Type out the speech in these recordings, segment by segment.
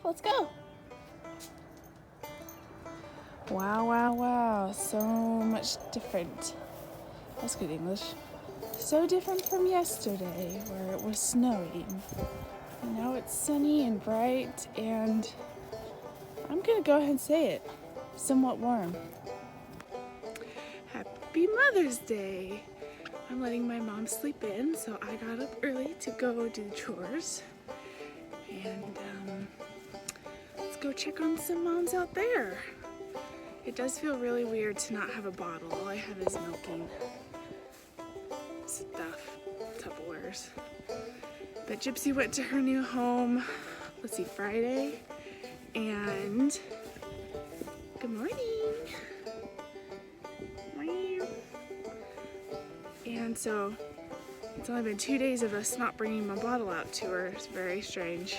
Let's go. Wow, wow, wow. So much different. That's good English. So different from yesterday where it was snowing. Now it's sunny and bright and I'm gonna go ahead and say it, somewhat warm. Happy Mother's Day. I'm letting my mom sleep in, so I got up early to go do the chores. And let's go check on some moms out there. It does feel really weird to not have a bottle. All I have is milking stuff, Tupperwares. But Gypsy went to her new home, let's see, Friday. And good morning. And so it's only been 2 days of us not bringing my bottle out to her. It's very strange.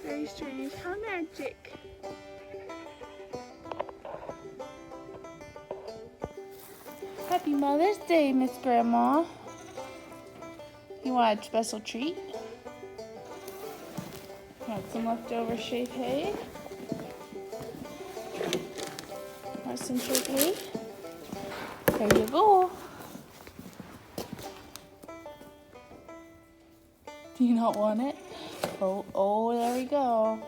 Very strange. How magic. Happy Mother's Day, Miss Grandma. You want a special treat? Want some leftover shaved hay? Want some shaved hay? There you go. Do you not want it? Oh, there we go.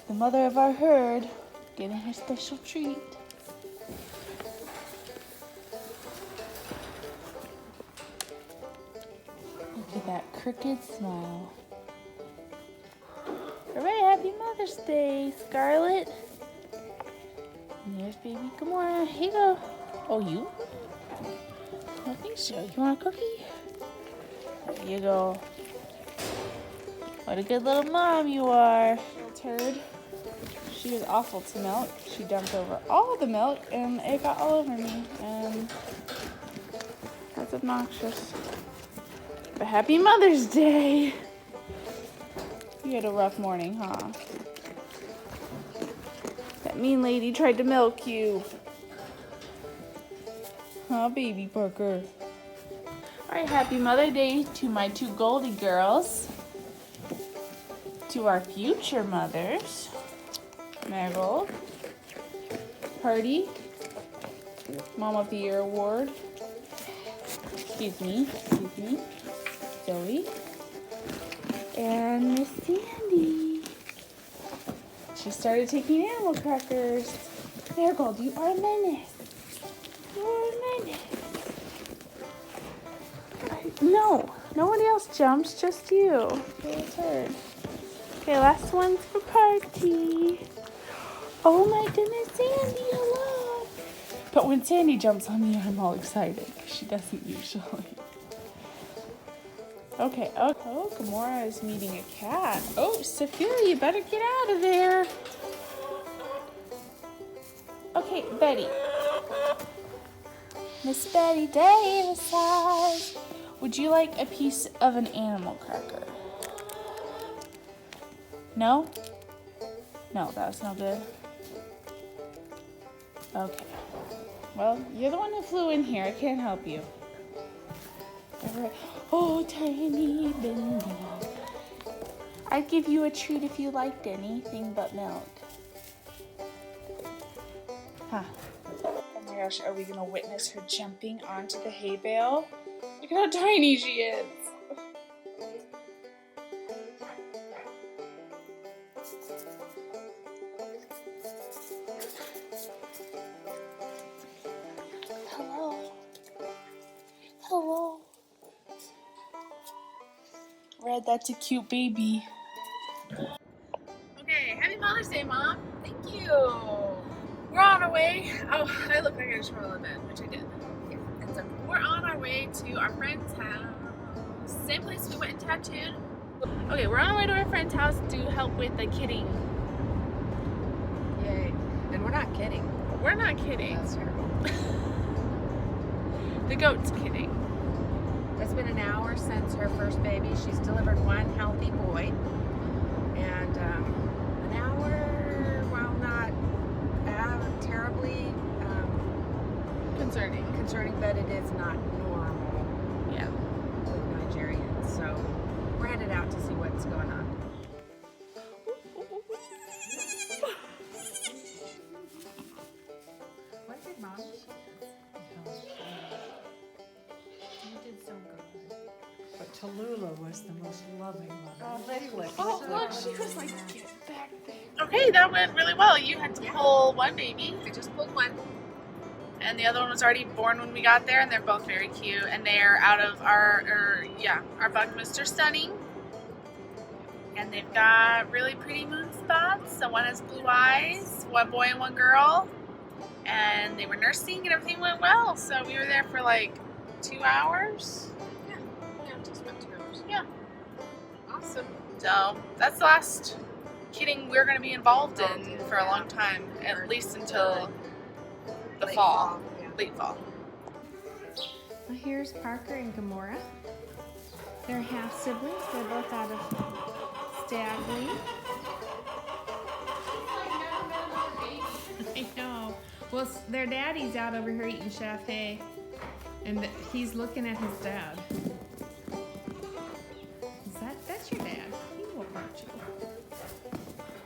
The mother of our herd getting her special treat. Look at that crooked smile. Hooray, happy Mother's Day, Scarlett. And there's baby Gamora. Here you go. Oh, you? I think so. You want a cookie? There you go. What a good little mom you are. Little turd. She was awful to milk. She dumped over all the milk and it got all over me. And that's obnoxious. But happy Mother's Day. You had a rough morning, huh? That mean lady tried to milk you. Huh, baby Parker? Alright, happy Mother's Day to my two Goldie girls. To our future mothers. Marigold. Party. Mom of the Year Award. Excuse me. Zoey. And Miss Sandy. She started taking animal crackers. Marigold, you are a menace. No, nobody else jumps, just you. You're a turd. Okay, last one's for Party. Oh my goodness, Sandy, hello. But when Sandy jumps on me, I'm all excited. She doesn't usually. Okay, oh, Gamora is meeting a cat. Oh, Sophia, you better get out of there. Okay, Betty. Miss Betty Davis, would you like a piece of an animal cracker? No? No, that's no good. Okay. Well, you're the one who flew in here. I can't help you. Oh, tiny Bendy. I'd give you a treat if you liked anything but milk. Huh. Oh my gosh, are we gonna witness her jumping onto the hay bale? Look at how tiny she is. Hello. Red, that's a cute baby. Okay, happy Mother's Day, Mom. Thank you. We're on our way. Oh, I look like I just rolled a little bit, which I did. Yeah, it's okay. We're on our way to our friend's house. Same place we went and tattooed. Okay, we're on our way to our friend's house to help with the kidding. Yay. And we're not kidding. We're not kidding. That's terrible. The goat's kidding. It's been an hour since her first baby. She's delivered one healthy boy. And an hour, while not terribly concerning, but it is not normal. Yeah. With Nigerians. So we're headed out to Tallulah was the most loving one. Oh, Lick. oh look, she was like, get back there. Okay, that went really well. You had to pull one baby. I just pulled one. And the other one was already born when we got there, and they're both very cute. And they're out of our Buckminster Stunning. And they've got really pretty moon spots. So one has blue eyes, one boy and one girl. And they were nursing and everything went well. So we were there for like 2 hours. Yeah, just about 2 hours. Yeah. Awesome. So that's the last kidding we're going to be involved in for a long time. At least until the Late fall. yeah. Late fall. Well, here's Parker and Gamora. They're half siblings. They're both out of Stagley. I know. Well, their daddy's out over here eating chaffé, and he's looking at his dad. That's your dad? He won't hurt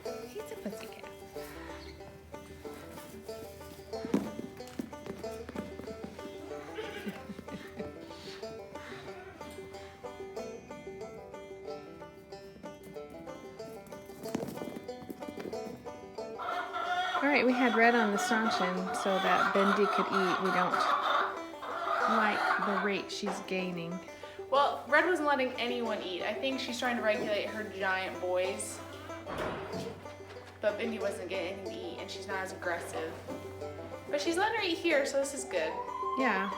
you. He's a pussycat. Alright, we had Red on the stanchion so that Bendy could eat. We don't like the rate she's gaining. Well, Red wasn't letting anyone eat. I think she's trying to regulate her giant boys. But Bindi wasn't getting anything to eat, and she's not as aggressive. But she's letting her eat here, so this is good. Yeah.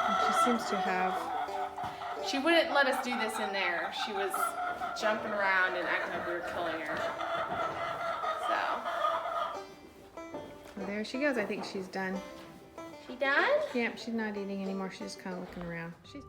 And she seems to have... She wouldn't let us do this in there. She was jumping around and acting like we were killing her. So. Well, there she goes. I think she's done. She done? Yep, she's not eating anymore. She's just kind of looking around. She's